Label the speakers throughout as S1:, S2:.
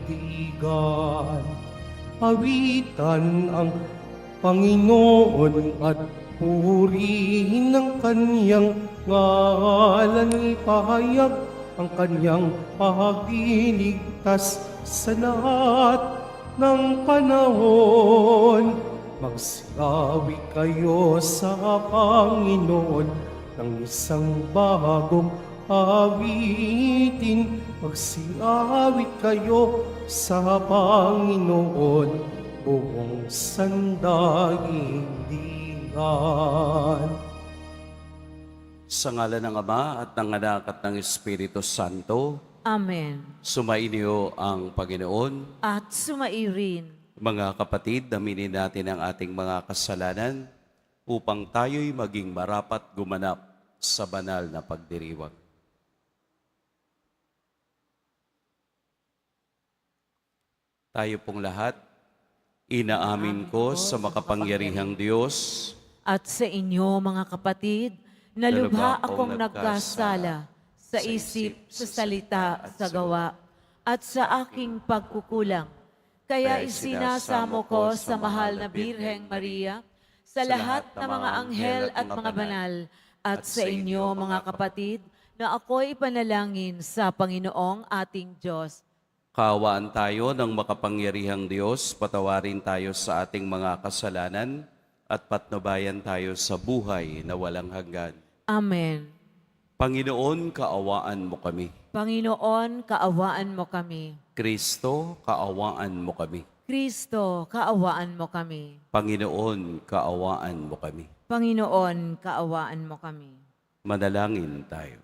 S1: daigdigan. Awitan ang Panginoon at purihin ang kanyang ngalan. Ipahayag ang kanyang pagliligtas sa lahat ng panahon. Magsiawi kayo sa Panginoon ng isang bagong awitin. Magsiawit kayo sa Panginoon buong sandaigdigan.
S2: Sa ngalan ng Ama at ng Anak at ng Espiritu Santo,
S3: Amen.
S2: sumainyo ang Panginoon.
S3: At sumairin.
S2: Mga kapatid, aminin natin ang ating mga kasalanan upang tayo'y maging marapat gumanap sa banal na pagdiriwang. Tayo pong lahat, inaamin ko sa makapangyarihang Diyos
S3: At sa inyo, mga kapatid, na lubha akong nagkasala sa isip, sa salita, sa gawa, at sa aking pagkukulang. Kaya isinasamo ko sa mahal na Birheng Maria, sa lahat ng mga anghel at mga banal, at sa inyo, mga kapatid, na ako'y panalangin sa Panginoong ating Diyos.
S2: Kaawaan tayo ng makapangyarihang Diyos, patawarin tayo sa ating mga kasalanan, at patnubayan tayo sa buhay na walang hanggan.
S3: Amen.
S2: Panginoon, kaawaan mo kami.
S3: Panginoon, kaawaan mo kami.
S2: Kristo, kaawaan mo kami.
S3: Kristo, kaawaan mo kami.
S2: Panginoon, kaawaan mo kami.
S3: Panginoon, kaawaan mo kami.
S2: Manalangin tayo.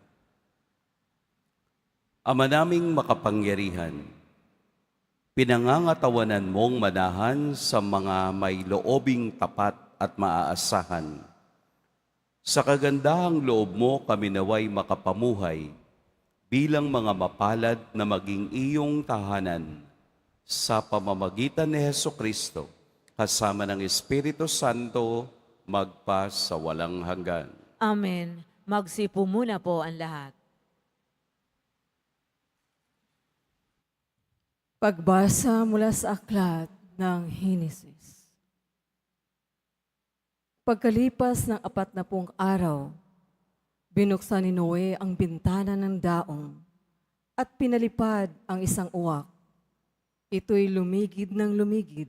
S2: Ama naming makapangyarihan, pinangangatawanan mong manahan sa mga may loobing tapat at maaasahan. Sa kagandahang loob mo kami naway makapamuhay bilang mga mapalad na maging iyong tahanan sa pamamagitan ni Hesukristo kasama ng Espiritu Santo magpa sa walang hanggan.
S3: Amen. Magsipo muna po ang lahat.
S4: Pagbasa mula sa aklat ng Henesis. Pagkalipas ng 40 araw, binuksan ni Noe ang bintana ng daong at pinalipad ang isang uwak. Ito'y lumigid ng lumigid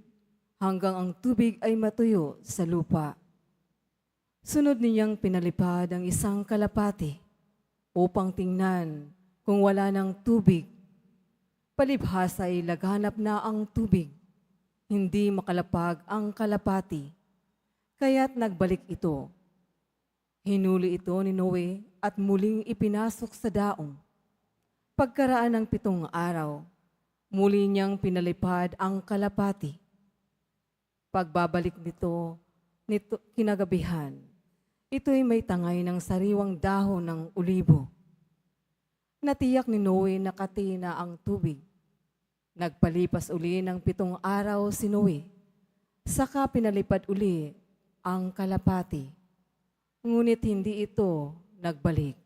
S4: hanggang ang tubig ay matuyo sa lupa. Sunod niyang pinalipad ang isang kalapati upang tingnan kung wala ng tubig. Palibhasa ay laganap na ang tubig, hindi makalapag ang kalapati, kaya't nagbalik ito. Hinuli ito ni Noe at muling ipinasok sa daong. Pagkaraan ng 7 araw, muli niyang pinalipad ang kalapati. Pagbabalik nito kinagabihan, ito'y may tangay ng sariwang dahon ng ulibo. Natiyak ni Noe na kati na ang tubig. Nagpalipas uli ng 7 araw si Noe. Saka pinalipad uli ang kalapati. Ngunit hindi ito nagbalik.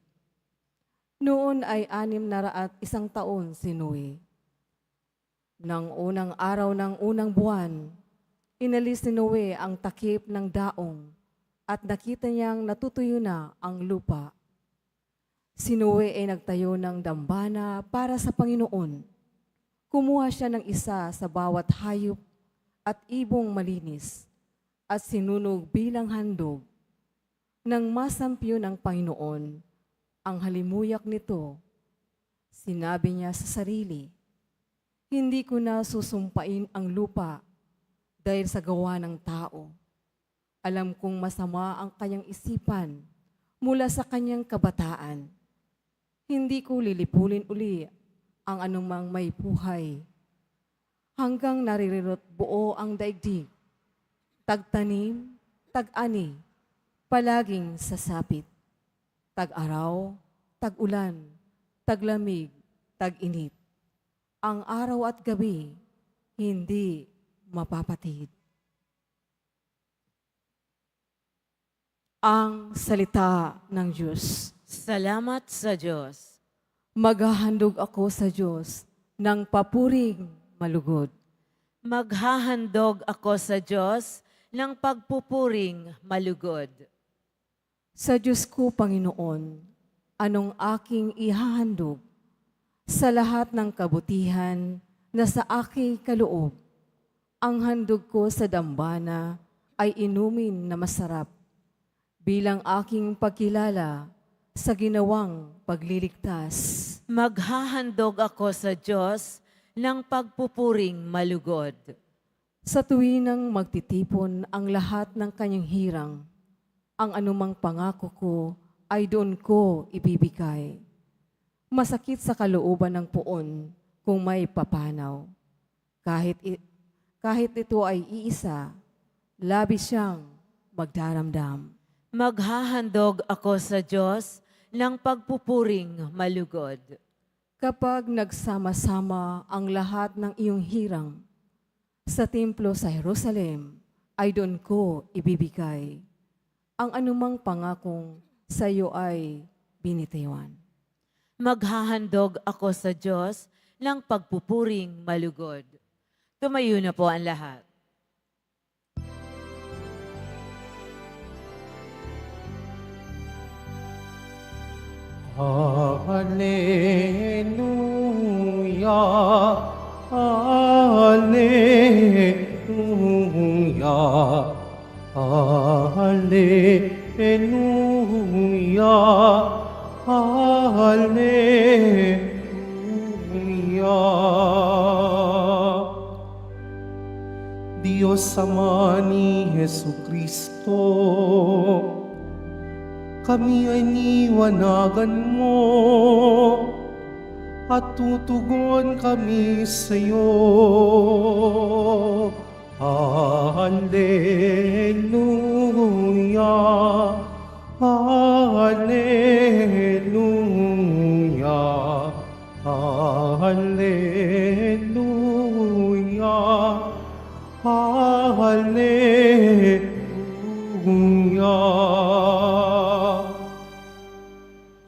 S4: Noon ay 601 taon si Noe. Nang unang araw ng unang buwan, inalis ni Noe ang takip ng daong at nakita niyang natutuyo na ang lupa. Si Noe ay nagtayo ng dambana para sa Panginoon. Kumuha siya ng isa sa bawat hayop at ibong malinis at sinunog bilang handog. Nang masampyo ng Panginoon ang halimuyak nito, sinabi niya sa sarili, "Hindi ko na susumpain ang lupa dahil sa gawa ng tao. Alam kong masama ang kanyang isipan mula sa kanyang kabataan. Hindi ko lilipulin uli ang anumang may buhay. Hanggang narirot buo ang daigdig, tagtanim, tag-ani, palaging sasapit, tag-araw, tag-ulan, taglamig, tag-init. Ang araw at gabi, hindi mapapatid." Ang salita ng Diyos.
S3: Salamat sa Diyos.
S4: Maghahandog ako sa Diyos ng papuring malugod.
S3: Maghahandog ako sa Diyos ng pagpupuring malugod.
S4: Sa Diyos ko, Panginoon, anong aking ihahandog sa lahat ng kabutihan na sa aking kaloob? Ang handog ko sa dambana ay inumin na masarap bilang aking pagkilala sa ginawang pagliligtas.
S3: Maghahandog ako sa Diyos ng pagpupuring malugod.
S4: Sa tuwinang magtitipon ang lahat ng kanyang hirang, ang anumang pangako ko ay doon ko ibibigay. Masakit sa kalooban ng puon kung may papanaw. Kahit ito ay iisa, labis siyang magdaramdam.
S3: Maghahandog ako sa Diyos ng pagpupuring malugod.
S4: Kapag nagsama-sama ang lahat ng iyong hirang, sa templo sa Jerusalem ay doon ko ibibigay. Ang anumang pangakong sa iyo ay binitiwan.
S3: Maghahandog ako sa Diyos ng pagpupuring malugod. Tumayo na po ang lahat.
S1: Hallelujah, Hallelujah, Hallelujah, Hallelujah. Diyos Ama ni Jesucristo, kami ay niwanagan mo at tutugon kami sa iyo. Hallelujah, Hallelujah, Hallelujah, Hallelujah.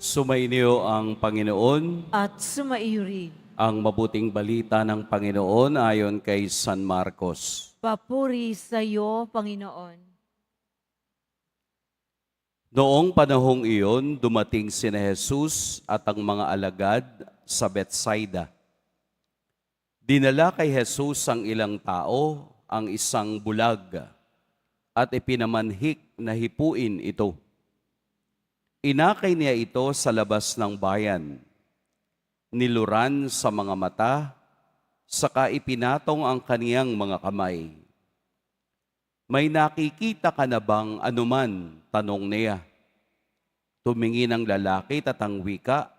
S2: Sumainyo ang Panginoon.
S3: At sumaiyo rin.
S2: Ang mabuting balita ng Panginoon ayon kay San Marcos.
S3: Papuri sa iyo, Panginoon.
S2: Noong panahong iyon, dumating sina Jesus at ang mga alagad sa Betsaida. Dinala kay Jesus ang ilang tao, ang isang bulag, at ipinamanhik na hipuin ito. Inakay niya ito sa labas ng bayan. Niluran sa mga mata, saka ipinatong ang kaniyang mga kamay. May nakikita ka na bang anuman? Tanong niya. Tumingin ang lalaki at ang wika.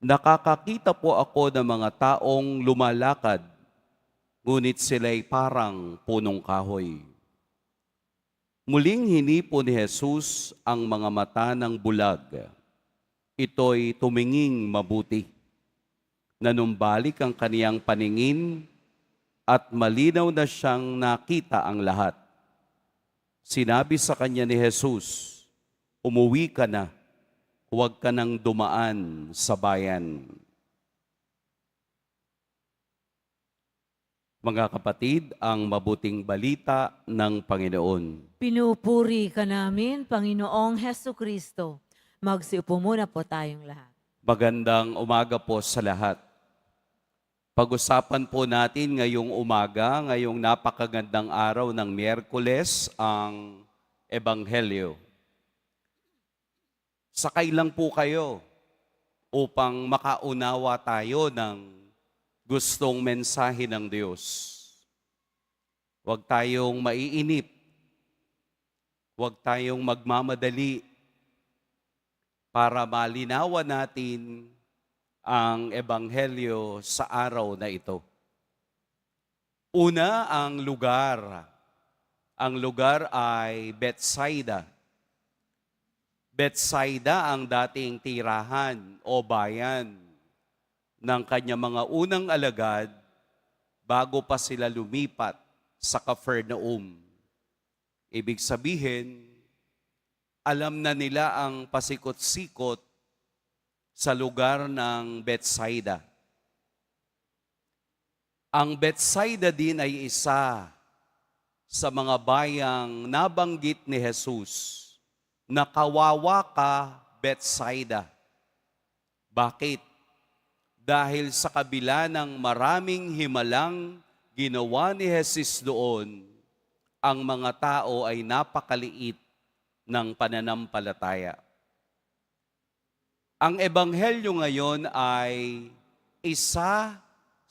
S2: Nakakakita po ako ng mga taong lumalakad, ngunit sila'y parang punong kahoy. Muling hinipo ni Jesus ang mga mata ng bulag. Ito'y tuminging mabuti. Nanumbalik ang kaniyang paningin at malinaw na siyang nakita ang lahat. Sinabi sa kanya ni Jesus, "Umuwi ka na, huwag ka nang dumaan sa bayan." Mga kapatid, ang mabuting balita ng Panginoon.
S3: Pinupuri ka namin, Panginoong Heso Kristo. Magsiupo muna po tayong lahat.
S2: Magandang umaga po sa lahat. Pag-usapan po natin ngayong umaga, ngayong napakagandang araw ng Miyerkules, ang Ebanghelyo. Sakay lang po kayo upang makaunawa tayo ng gustong mensahe ng Diyos. Huwag tayong maiinip. Huwag tayong magmamadali para malinawan natin ang Ebanghelyo sa araw na ito. Una, ang lugar. Ang lugar ay Betsaida. Betsaida ang dating tirahan o bayan ng kanyang mga unang alagad bago pa sila lumipat sa Capernaum. Ibig sabihin, alam na nila ang pasikot-sikot sa lugar ng Betsaida. Ang Betsaida din ay isa sa mga bayang nabanggit ni Jesus na kawawa ka, Betsaida. Bakit? Dahil sa kabila ng maraming himalang ginawa ni Jesus doon, ang mga tao ay napakaliit ng pananampalataya. Ang ebanghelyo ngayon ay isa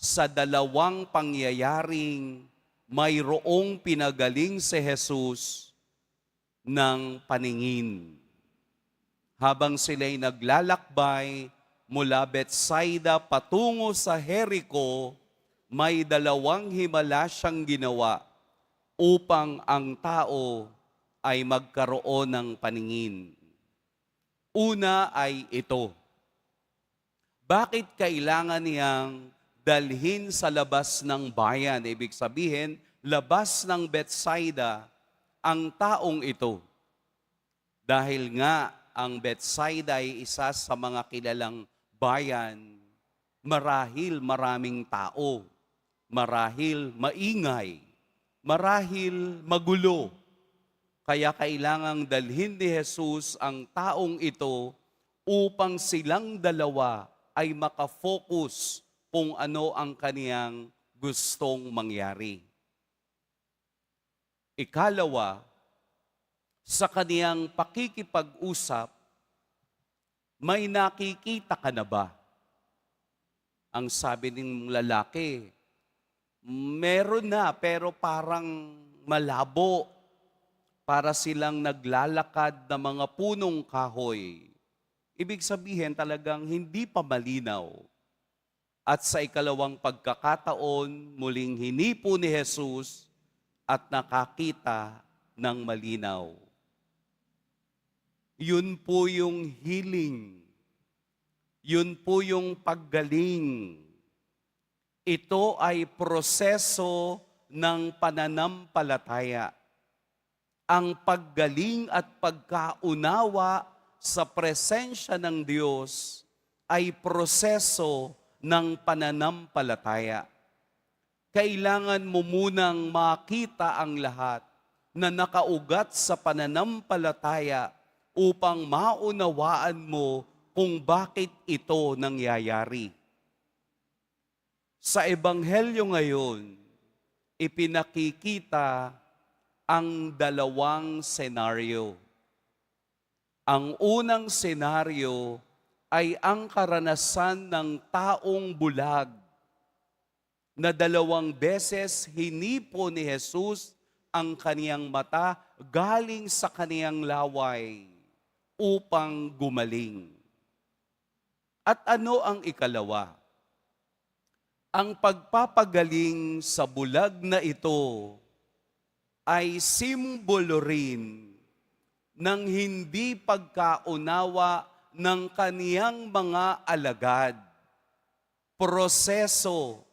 S2: sa dalawang pangyayaring mayroong pinagaling si Jesus ng paningin. Habang sila'y naglalakbay mula Betsaida patungo sa Jericho, may dalawang himala siyang ginawa upang ang tao ay magkaroon ng paningin. Una ay ito. Bakit kailangan niyang dalhin sa labas ng bayan? Ibig sabihin, labas ng Betsaida ang taong ito. Dahil nga ang Betsaida ay isa sa mga kilalang bayan, marahil maraming tao, marahil maingay, marahil magulo. Kaya kailangang dalhin ni Jesus ang taong ito upang silang dalawa ay makafocus kung ano ang kaniyang gustong mangyari. Ikalawa, sa kaniyang pakikipag-usap, may nakikita ka na ba? Ang sabi ng lalaki, meron na pero parang malabo. Para silang naglalakad na mga punong kahoy. Ibig sabihin talagang hindi pa malinaw. At sa ikalawang pagkakataon, muling hinipo ni Jesus at nakakita ng malinaw. Yun po yung healing. Yun po yung paggaling. Ito ay proseso ng pananampalataya. Ang paggaling at pagkaunawa sa presensya ng Diyos ay proseso ng pananampalataya. Kailangan mo munang makita ang lahat na nakaugat sa pananampalataya upang maunawaan mo kung bakit ito nangyayari. Sa Ebanghelyo ngayon, ipinakikita ang dalawang senaryo. Ang unang senaryo ay ang karanasan ng taong bulag na 2 beses hinipo ni Jesus ang kaniyang mata galing sa kaniyang laway upang gumaling. At ano ang ikalawa? Ang pagpapagaling sa bulag na ito ay simbolo rin ng hindi pagkaunawa ng kaniyang mga alagad. Proseso,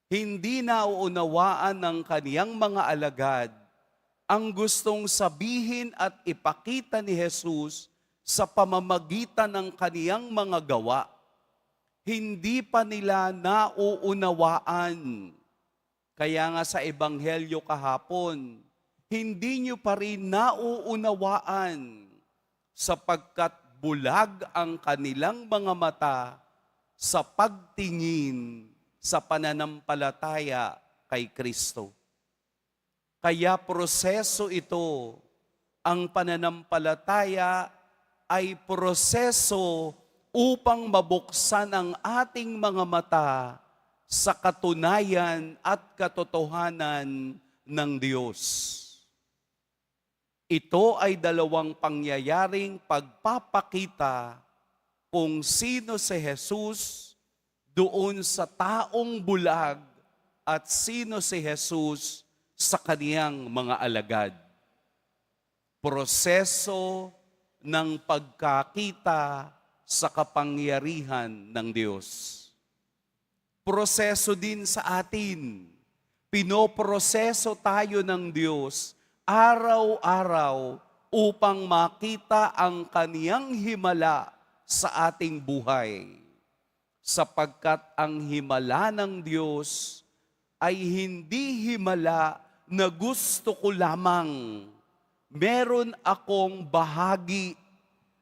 S2: hindi nauunawaan ng kaniyang mga alagad ang gustong sabihin at ipakita ni Jesus sa pamamagitan ng kaniyang mga gawa. Hindi pa nila nauunawaan. Kaya nga sa Ebanghelyo kahapon, hindi nyo pa rin nauunawaan sapagkat bulag ang kanilang mga mata sa pagtingin sa pananampalataya kay Kristo. Kaya proseso ito, ang pananampalataya ay proseso upang mabuksan ang ating mga mata sa katunayan at katotohanan ng Diyos. Ito ay dalawang pangyayaring pagpapakita kung sino si Jesus doon sa taong bulag at sino si Jesus sa kaniyang mga alagad. Proseso ng pagkakita sa kapangyarihan ng Diyos. Proseso din sa atin. Pinoproseso tayo ng Diyos araw-araw upang makita ang kaniyang himala sa ating buhay. Sapagkat ang himala ng Diyos ay hindi himala na gusto ko lamang. Meron akong bahagi,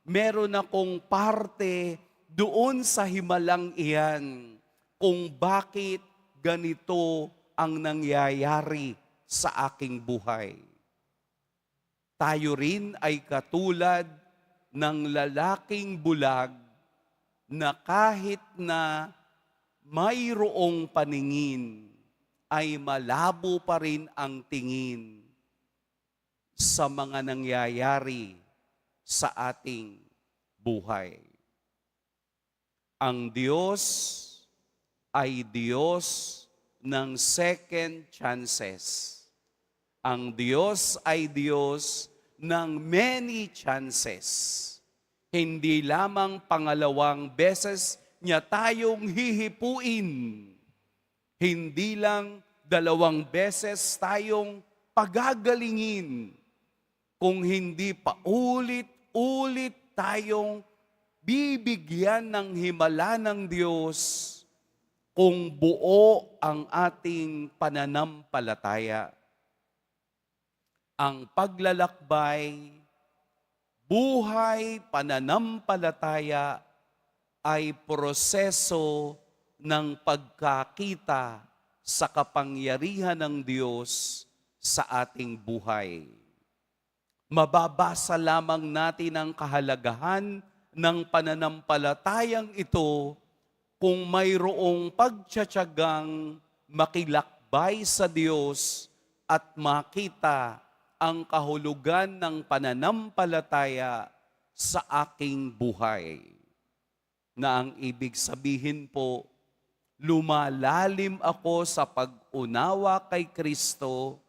S2: meron akong parte doon sa himalang iyan kung bakit ganito ang nangyayari sa aking buhay. Tayo rin ay katulad ng lalaking bulag na kahit na mayroong paningin, ay malabo pa rin ang tingin sa mga nangyayari sa ating buhay. Ang Diyos ay Diyos ng second chances. Ang Diyos ay Diyos ng many chances. Hindi lamang pangalawang beses niya tayong hihipuin. Hindi lang 2 beses tayong pagagalingin. Kung hindi paulit-ulit tayong bibigyan ng himala ng Diyos kung buo ang ating pananampalataya. Ang paglalakbay, buhay, pananampalataya ay proseso ng pagkakita sa kapangyarihan ng Diyos sa ating buhay. Mababasa lamang natin ang kahalagahan ng pananampalatayang ito kung mayroong pagtsatsagang makilakbay sa Diyos at makita ang kahulugan ng pananampalataya sa aking buhay. Na ang ibig sabihin po, lumalalim ako sa pag-unawa kay Kristo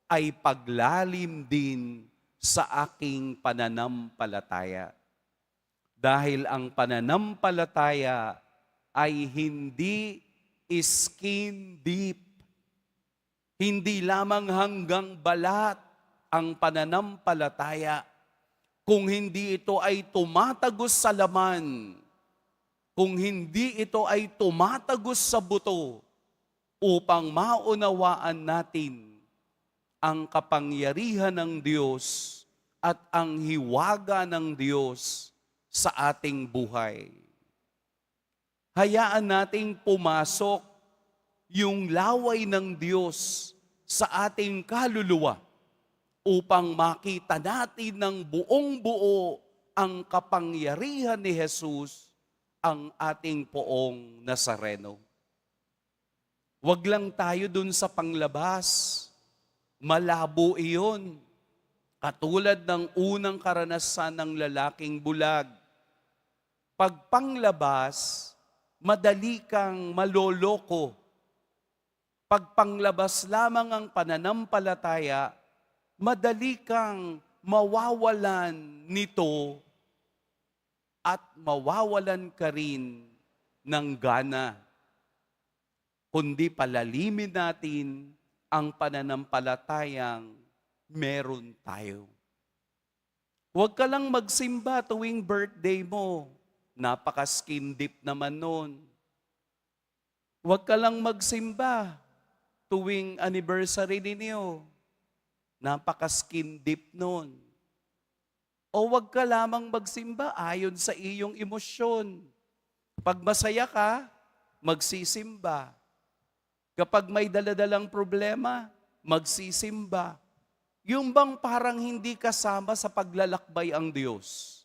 S2: ay paglalim din sa aking pananampalataya. Dahil ang pananampalataya ay hindi skin deep. Hindi lamang hanggang balat ang pananampalataya, kung hindi ito ay tumatagos sa laman, kung hindi ito ay tumatagos sa buto, upang maunawaan natin ang kapangyarihan ng Diyos at ang hiwaga ng Diyos sa ating buhay. Hayaan nating pumasok yung laway ng Diyos sa ating kaluluwa upang makita natin ng buong buo ang kapangyarihan ni Jesus, ang ating poong Nazareno. Huwag lang tayo dun sa panglabas. Malabo iyon. Katulad ng unang karanasan ng lalaking bulag. Pag panglabas, madali kang maloloko. Pag panglabas lamang ang pananampalataya, madali kang mawawalan nito at mawawalan ka rin ng gana. Kundi palalimin natin ang pananampalatayang meron tayo. Huwag ka lang magsimba tuwing birthday mo. Napaka-skin deep naman nun. Huwag ka lang magsimba tuwing anniversary ninyo. Napaka-skin deep nun. O huwag ka lamang magsimba ayon sa iyong emosyon. Pag masaya ka, magsisimba. Kapag may daladalang problema, magsisimba. Yung bang parang hindi kasama sa paglalakbay ang Diyos?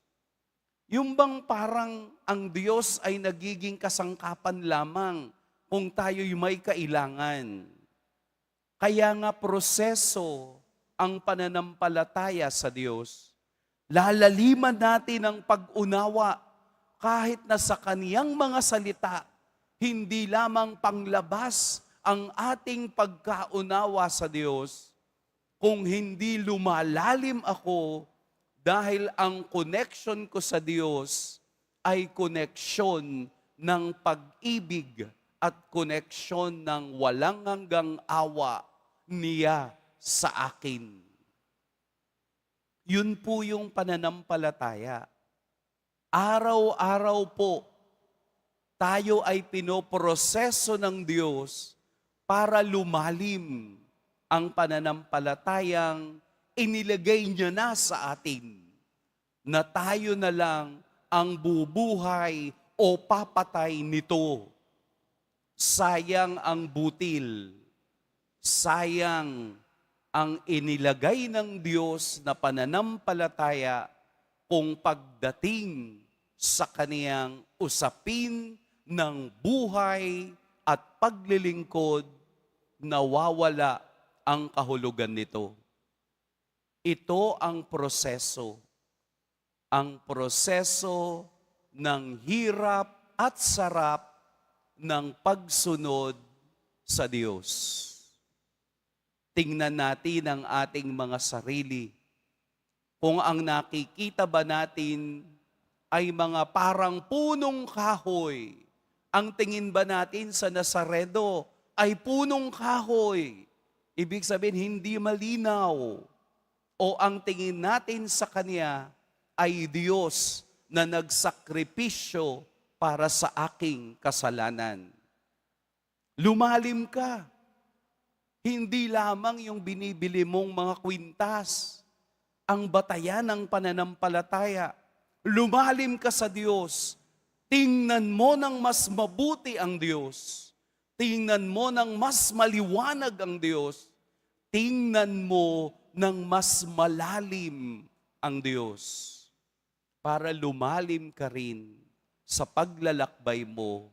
S2: Yung bang parang ang Diyos ay nagiging kasangkapan lamang kung tayo'y may kailangan? Kaya nga proseso ang pananampalataya sa Diyos. Lalaliman natin ang pag-unawa kahit na sa kaniyang mga salita, hindi lamang panglabas ang ating pagkaunawa sa Diyos, kung hindi lumalalim ako dahil ang connection ko sa Diyos ay connection ng pag-ibig at connection ng walang hanggang awa niya sa akin. Yun po yung pananampalataya. Araw-araw po, tayo ay pinoproseso ng Diyos para lumalim ang pananampalatayang inilagay niya na sa atin, na tayo na lang ang bubuhay o papatay nito. Sayang ang butil, sayang ang inilagay ng Diyos na pananampalataya kung pagdating sa kaniyang usapin ng buhay at paglilingkod, nawawala ang kahulugan nito. Ito ang proseso ng hirap at sarap ng pagsunod sa Diyos. Tingnan natin ang ating mga sarili. Kung ang nakikita ba natin ay mga parang punong kahoy, ang tingin ba natin sa Nazaredo ay punong kahoy, ibig sabihin hindi malinaw. O ang tingin natin sa Kanya ay Diyos na nagsakripisyo para sa aking kasalanan. Lumalim ka. Hindi lamang yung binibili mong mga kwintas ang batayan ng pananampalataya. Lumalim ka sa Diyos. Tingnan mo ng mas mabuti ang Diyos. Tingnan mo ng mas maliwanag ang Diyos. Tingnan mo ng mas malalim ang Diyos. Para lumalim ka rin sa paglalakbay mo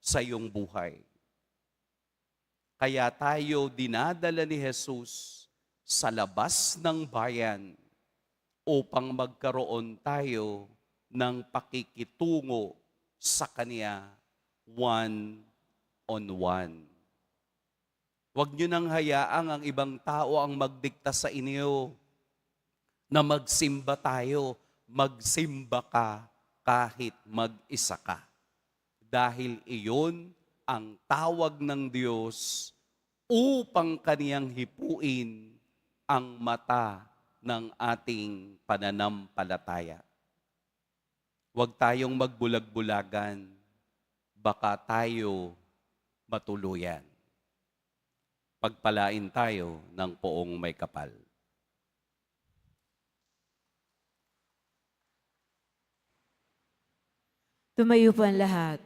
S2: sa iyong buhay. Kaya tayo dinadala ni Jesus sa labas ng bayan upang magkaroon tayo ng pakikitungo sa Kanya one-on-one. Huwag niyo nang hayaang ang ibang tao ang magdikta sa inyo na magsimba tayo. Magsimba ka kahit mag-isa ka. Dahil iyon ang tawag ng Diyos upang Kaniyang hipuin ang mata ng ating pananampalataya. Huwag tayong magbulag-bulagan, baka tayo matuluyan. Pagpalain tayo ng poong may kapal.
S3: Tumayo po ang lahat.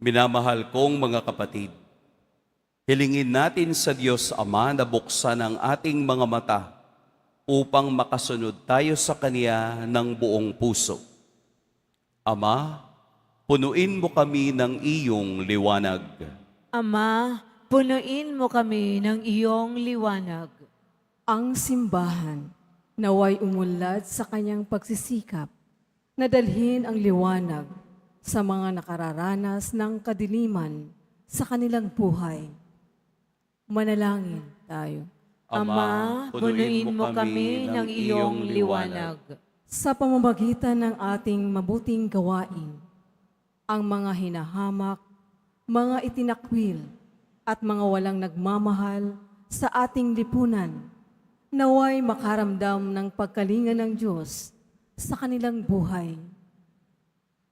S2: Minamahal kong mga kapatid, hilingin natin sa Diyos Ama na buksan ang ating mga mata upang makasunod tayo sa Kanya ng buong puso. Ama, punuin mo kami ng iyong liwanag.
S3: Ama, punuin mo kami ng iyong liwanag.
S4: Ang simbahan naway umunlad sa kanyang pagsisikap na dalhin ang liwanag sa mga nakararanas ng kadiliman sa kanilang buhay. Manalangin tayo.
S3: Ama, punuin mo kami ng iyong liwanag.
S4: Sa pamamagitan ng ating mabuting gawain, ang mga hinahamak, mga itinakwil, at mga walang nagmamahal sa ating lipunan, naway makaramdam ng pagkalinga ng Diyos sa kanilang buhay.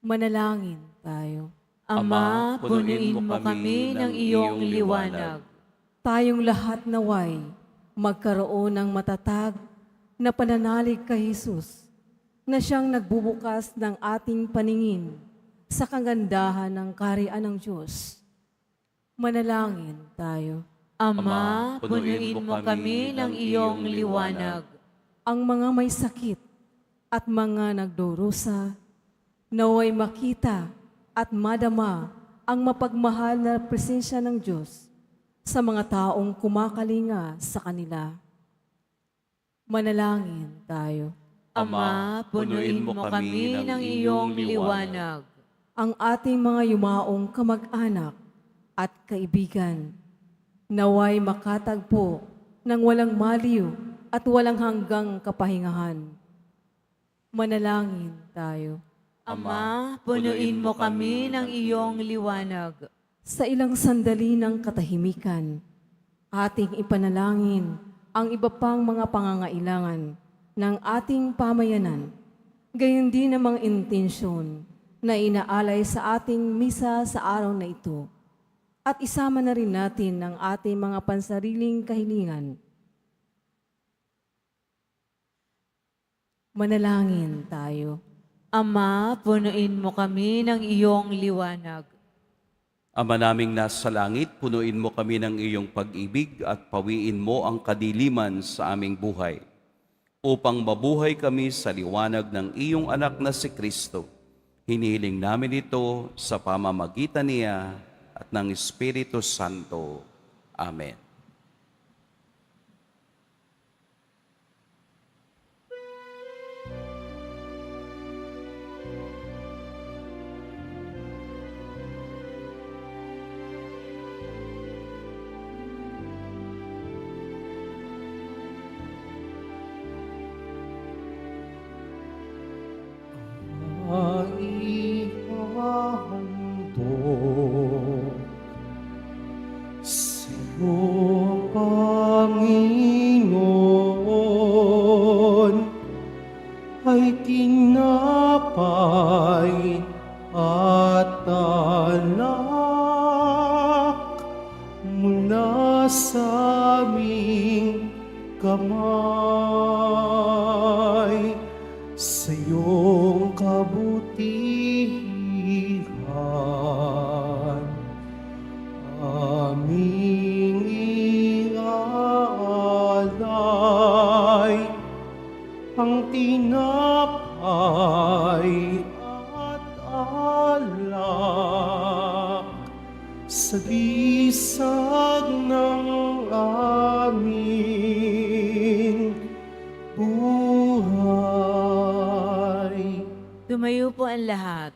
S4: Manalangin tayo.
S3: Ama, punuin mo kami ng iyong liwanag.
S4: Tayong lahat naway magkaroon ng matatag na pananalig kay Jesus na siyang nagbubukas ng ating paningin sa kagandahan ng kaharian ng Diyos. Manalangin tayo.
S3: Ama, punuin mo kami ng iyong liwanag.
S4: Ang mga may sakit at mga nagdurusa, naway makita at madama ang mapagmahal na presensya ng Diyos sa mga taong kumakalinga sa kanila. Manalangin tayo.
S3: Ama, punuin mo kami ng iyong liwanag.
S4: Ang ating mga yumaong kamag-anak at kaibigan, naway makatagpo ng walang maliw at walang hanggang kapahingahan. Manalangin tayo.
S3: Ama, punuin mo kami ng iyong liwanag.
S4: Sa ilang sandali ng katahimikan, ating ipanalangin ang iba pang mga pangangailangan ng ating pamayanan, gayon din namang intensyon na inaalay sa ating misa sa araw na ito. At isama na rin natin ang ating mga pansariling kahilingan. Manalangin tayo.
S3: Ama, punuin mo kami ng iyong liwanag.
S2: Ama naming nasa langit, punuin mo kami ng iyong pag-ibig at pawiin mo ang kadiliman sa aming buhay, upang mabuhay kami sa liwanag ng iyong anak na si Kristo. Hinihiling namin ito sa pamamagitan niya at ng Espiritu Santo. Amen.
S1: Maihahandog sa'yo, Panginoon, ay tinapay at alak mula sa aming kamay. Sa iyong kabutihan, aming iaalay ang tinapay at alak sa bisag ng aming buhay.
S3: Tumayo po ang lahat.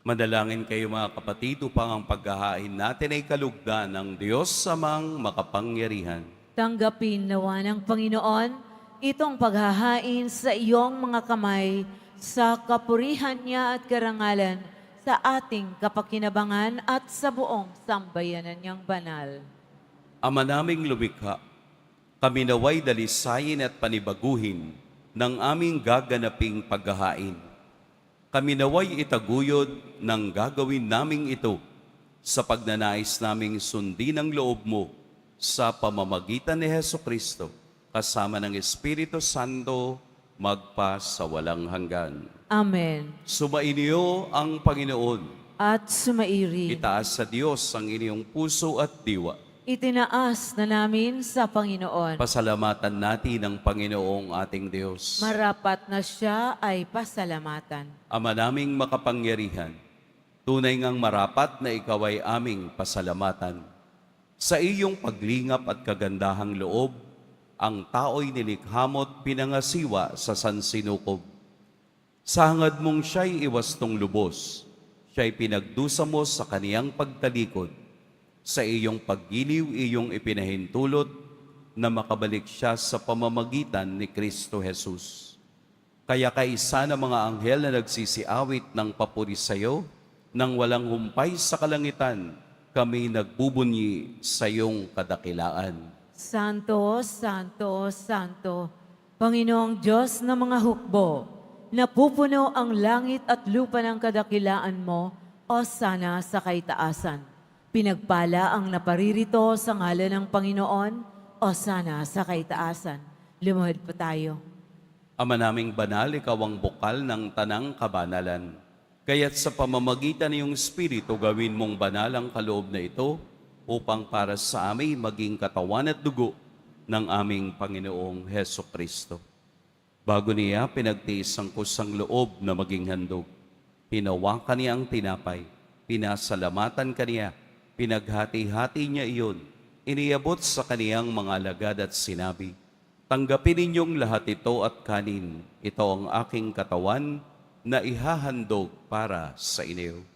S2: Madalangin kayo mga kapatid upang ang paghahain natin ay kalugdan ng Diyos Amang makapangyarihan.
S3: Tanggapin nawa ng Panginoon itong paghahain sa iyong mga kamay sa kapurihan niya at karangalan sa ating kapakinabangan at sa buong sambayanan niyang banal.
S2: Ama naming lumikha, kami naway dalisayin at panibaguhin ng aming gaganaping paghahain. Kami naway itaguyod ng gagawin naming ito sa pagnanais naming sundin ang loob mo sa pamamagitan ni Hesukristo kasama ng Espiritu Santo magpa sa walang hanggan.
S3: Amen.
S2: Sumainyo ang Panginoon.
S3: At sumairi.
S2: Itaas sa Diyos ang inyong puso at diwa.
S3: Itinaas na namin sa Panginoon.
S2: Pasalamatan natin ang Panginoong ating Diyos.
S3: Marapat na siya ay pasalamatan.
S2: Ama naming makapangyarihan, tunay ngang marapat na ikaw ay aming pasalamatan. Sa iyong paglingap at kagandahang loob, ang tao'y nilikha mo't pinangasiwa sa sansinukob. Sa hangad mong siya'y iwastong lubos, siya'y pinagdusa mo sa kaniyang pagtalikod. Sa iyong paggiliw, iyong ipinahintulot na makabalik siya sa pamamagitan ni Kristo Jesus. Kaya kaisa ng mga anghel na nagsisiawit ng papuri sa iyo, nang walang humpay sa kalangitan, kami nagbubunyi sa iyong kadakilaan.
S3: Santo, Santo, Santo, Panginoong Diyos ng mga hukbo, napupuno ang langit at lupa ng kadakilaan mo, o sana sa kaitaasan. Pinagpala ang naparirito sa ngalan ng Panginoon, o sana sa kaitaasan. Lumuhod po tayo.
S2: Ama naming banal, ikaw ang bukal ng tanang kabanalan. Kaya't sa pamamagitan ng iyong Espiritu, gawin mong banal ang kaloob na ito upang para sa amin maging katawan at dugo ng aming Panginoong Heso Kristo. Bago niya pinagtiis ang kusang loob na maging handog, hinawakan niya ang tinapay, pinasalamatan kaniya, pinaghati-hati niya iyon, iniabot sa kaniyang mga alagad at sinabi, "Tanggapin ninyong lahat ito at kanin, ito ang aking katawan na ihahandog para sa inyo."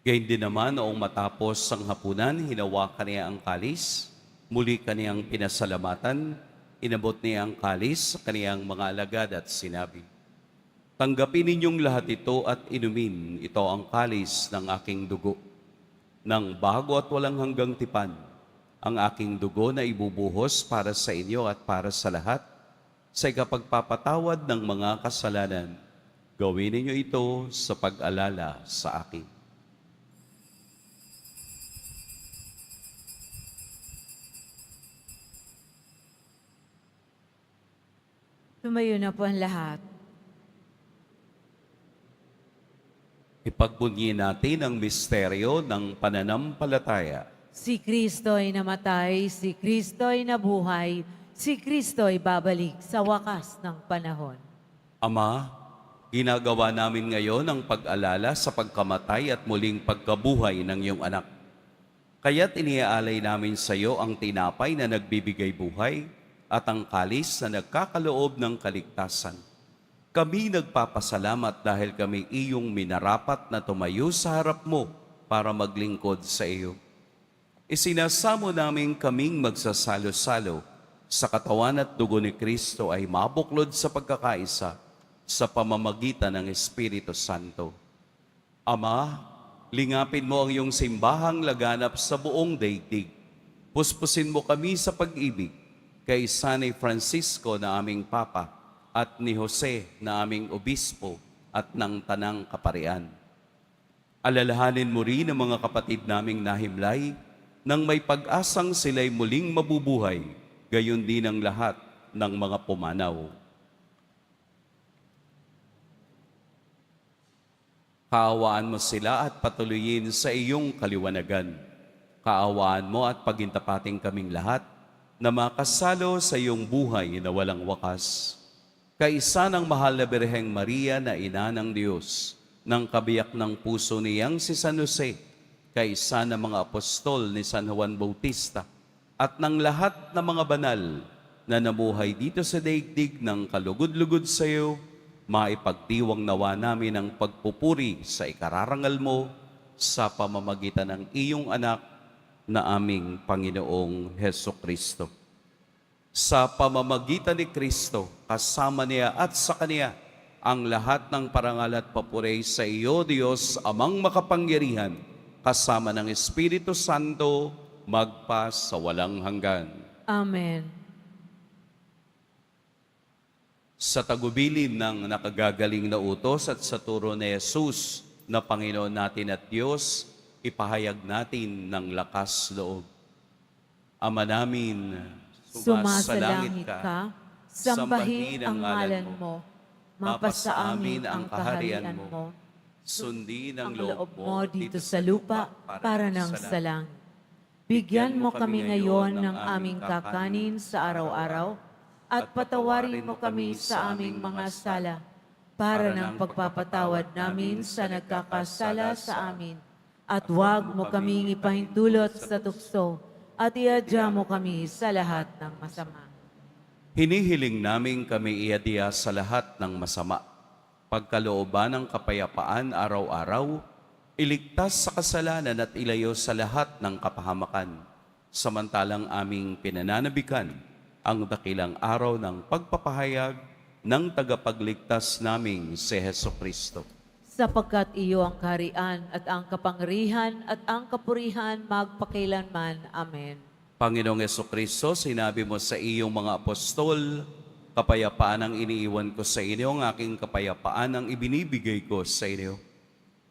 S2: Gayun din naman noong matapos ang hapunan, hinawakan niya ang kalis, muli kaniyang pinasalamatan, inabot niya ang kalis sa kaniyang mga alagad at sinabi, Tanggapin ninyong lahat ito at inumin. Ito ang kalis ng aking dugo, ng bago at walang hanggang tipan, ang aking dugo na ibubuhos para sa inyo at para sa lahat, sa ikapagpapatawad ng mga kasalanan. Gawin ninyo ito sa pag-alala sa akin.
S3: Tumayo na po ang lahat.
S2: Ipagbunyi natin ang misteryo ng pananampalataya.
S3: Si Kristo'y namatay, si Kristo'y nabuhay, si Kristo'y babalik sa wakas ng panahon.
S2: Ama, ginagawa namin ngayon ang pag-alala sa pagkamatay at muling pagkabuhay ng iyong anak. Kaya't iniaalay namin sa iyo ang tinapay na nagbibigay buhay at ang kalis na nagkakaloob ng kaligtasan. Kami nagpapasalamat dahil kami iyong minarapat na tumayo sa harap mo para maglingkod sa iyo. Isinasamo namin kaming magsasalo-salo sa katawan at dugo ni Kristo ay mabuklod sa pagkakaisa sa pamamagitan ng Espiritu Santo. Ama, lingapin mo ang iyong simbahang laganap sa buong daigdig. Puspusin mo kami sa pag-ibig kay San Francisco na aming Papa at ni Jose na aming Obispo at ng Tanang Kaparian. Alalahanin mo rin ang mga kapatid naming nahimlay nang may pag-asang sila'y muling mabubuhay, gayon din ang lahat ng mga pumanaw. Kaawaan mo sila at patuloyin sa iyong kaliwanagan. Kaawaan mo at pagintapating kaming lahat na makasalo sa iyong buhay na walang wakas. Kaisa ng mahal na Birheng Maria na ina ng Diyos, ng kabiyak ng puso niyang si San Jose, kaisa ng mga apostol ni San Juan Bautista, at ng lahat ng mga banal na namuhay dito sa daigdig ng kalugod-lugod sa iyo, maipagdiwang nawa namin ang pagpupuri sa ikararangal mo sa pamamagitan ng iyong anak na aming Panginoong Hesukristo. Sa pamamagitan ni Kristo, kasama niya at sa Kaniya, ang lahat ng parangal at papuri sa iyo, Diyos, Amang makapangyarihan, kasama ng Espiritu Santo, magpa sa walang hanggan.
S3: Amen.
S2: Sa tagubilin ng nakagagaling na utos at sa turo ni Jesus na Panginoon natin at Diyos, ipahayag natin ng lakas loob. Ama namin,
S3: Sumasalangit ka, sambahin ang ngalan mo, mapasa amin ang kaharian mo,
S2: sundin ang
S3: ang
S2: loob
S3: loob mo dito sa lupa para ng sa langit. Bigyan mo kami ngayon ng aming kakanin sa araw-araw at patawarin mo kami sa aming mga sala para ng pagpapatawad namin sa nagkakasala sa amin. At huwag mo kaming ipahintulot sa tukso at iadya mo kami sa lahat ng masama.
S2: Hinihiling namin kami iadya sa lahat ng masama. Pagkalooban ng kapayapaan araw-araw, iligtas sa kasalanan at ilayo sa lahat ng kapahamakan. Samantalang aming pinananabikan ang dakilang araw ng pagpapahayag ng tagapagligtas naming si Hesukristo.
S3: Sapagkat iyo ang kaharian at ang kapangyarihan at ang kapurihan magpakailanman. Amen.
S2: Panginoong Hesukristo, sinabi mo sa iyong mga apostol, kapayapaan ang iniiwan ko sa inyo, ang aking kapayapaan ang ibinibigay ko sa inyo.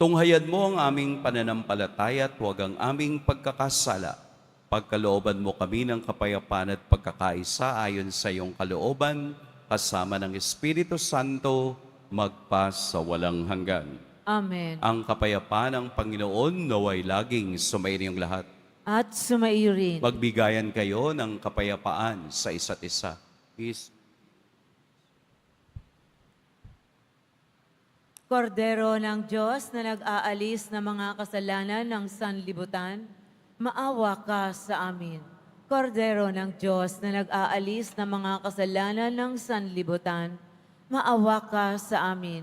S2: Tunghayad mo ang aming pananampalataya at huwag ang aming pagkakasala. Pagkalooban mo kami ng kapayapaan at pagkakaisa ayon sa iyong kalooban, kasama ng Espiritu Santo, magpa sa walang hanggan.
S3: Amen.
S2: Ang kapayapaan ng Panginoon naway laging sumainiyong lahat.
S3: At sumaiyo rin.
S2: Magbigayan kayo ng kapayapaan sa isa't isa. Peace.
S3: Kordero ng Diyos na nag-aalis ng mga kasalanan ng sanlibutan, maawa ka sa amin. Kordero ng Diyos na nag-aalis ng mga kasalanan ng sanlibutan, maawa ka sa amin.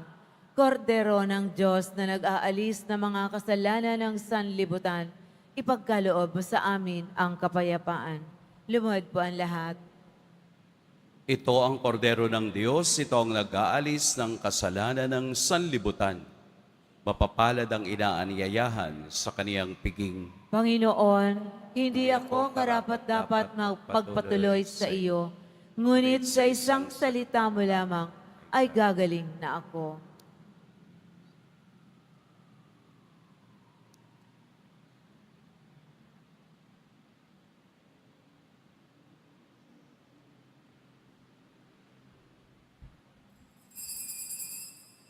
S3: Kordero ng Diyos na nag-aalis ng mga kasalanan ng sanlibutan, ipagkaloob mo sa amin ang kapayapaan. Lumuhod po ang lahat.
S2: Ito ang kordero ng Diyos, ito ang nag-aalis ng kasalanan ng sanlibutan. Mapapalad ang inaanyayahan sa kaniyang piging.
S3: Panginoon, hindi ako karapat-dapat magpagpatuloy sa iyo, ngunit sa isang salita mo lamang ay gagaling na ako.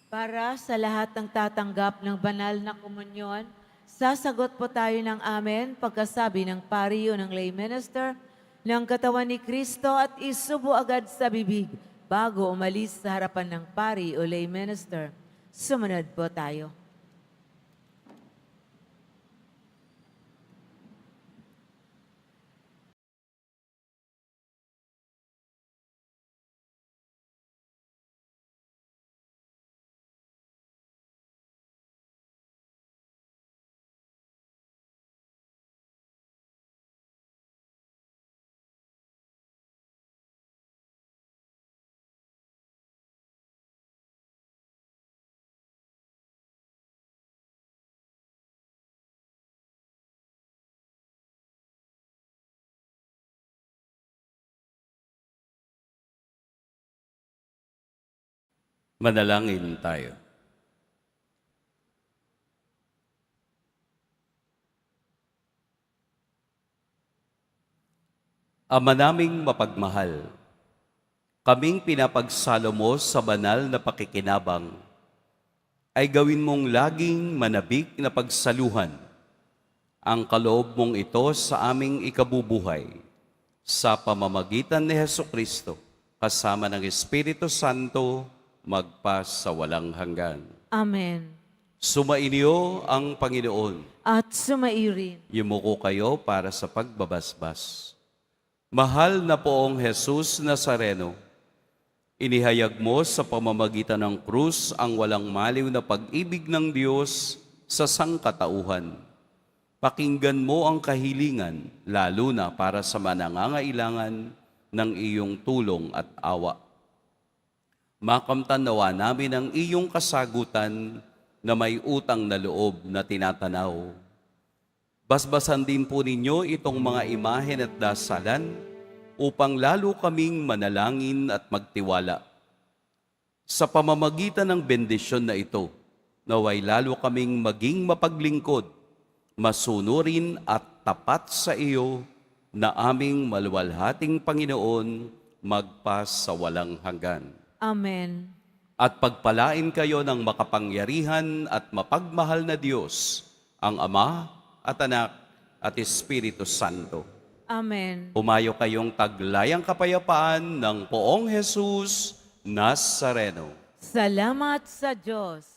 S3: Para sa lahat ng tatanggap ng banal na komunyon, sasagot po tayo ng amen pagkasabi ng pari o ng lay minister ng katawan ni Kristo at isubo agad sa bibig bago umalis sa harapan ng pari o lay minister. Sumunod po tayo.
S2: Manalangin tayo. Ama naming mapagmahal, kaming pinapagsalo mo sa banal na pakikinabang, ay gawin mong laging manabik na pagsaluhan ang kaloob mong ito sa aming ikabubuhay sa pamamagitan ni Hesukristo kasama ng Espiritu Santo magpa sa walang hanggan.
S3: Amen.
S2: Sumainyo ang Panginoon.
S3: At sumairin.
S2: Yumuko kayo para sa pagbabasbas. Mahal na poong Jesus Nazareno, inihayag mo sa pamamagitan ng krus ang walang maliw na pag-ibig ng Diyos sa sangkatauhan. Pakinggan mo ang kahilingan, lalo na para sa manangangailangan ng iyong tulong at awa. Makamtan nawa namin ang iyong kasagutan na may utang na loob na tinatanaw. Basbasan din po ninyo itong mga imahen at dasalan upang lalo kaming manalangin at magtiwala. Sa pamamagitan ng bendisyon na ito, naway lalo kaming maging mapaglingkod, masunurin at tapat sa iyo na aming maluwalhating Panginoon magpa sa walang hanggan.
S3: Amen.
S2: At pagpalain kayo ng makapangyarihan at mapagmahal na Diyos, ang Ama at Anak at Espiritu Santo.
S3: Amen.
S2: Pumayo kayong taglayang kapayapaan ng poong Jesus Nazareno.
S3: Salamat sa Diyos.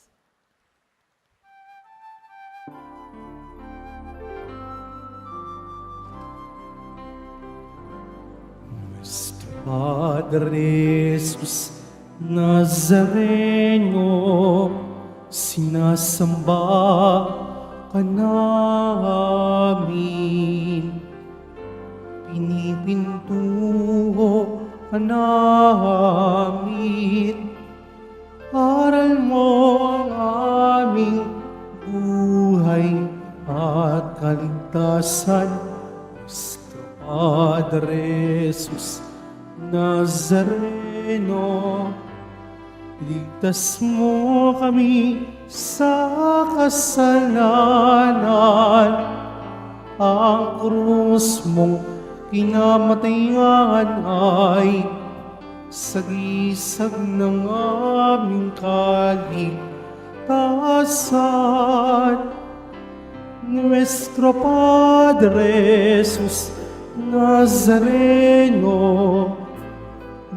S1: Nuestro Padre Jesus Nazareno, sinasamba ka namin. Pinipintuho ka namin. Aral mo ang aming buhay at kaligtasan. Nuestro Padre Jesus Nazareno, ligtas mo kami sa kasalanan. Ang krus mong kinamatayan ay sagisag ng aming kaligtasan. Nuestro Padre Jesus Nazareno,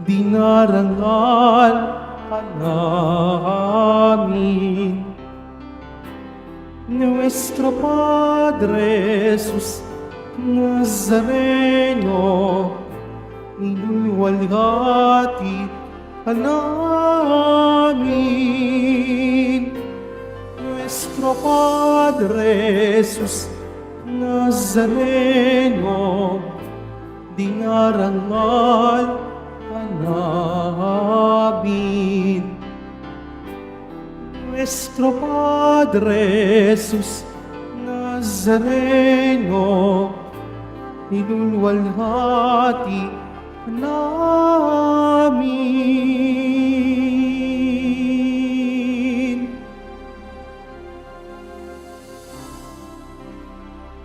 S1: dinarangal ka namin. Nuestro Padre Jesus Nazareno, niluwalhati ka namin. Nuestro Padre Jesus Nazareno, dinarangal ka namin. Nuestro Padre Jesus Nazareno, niluluwalhati namin.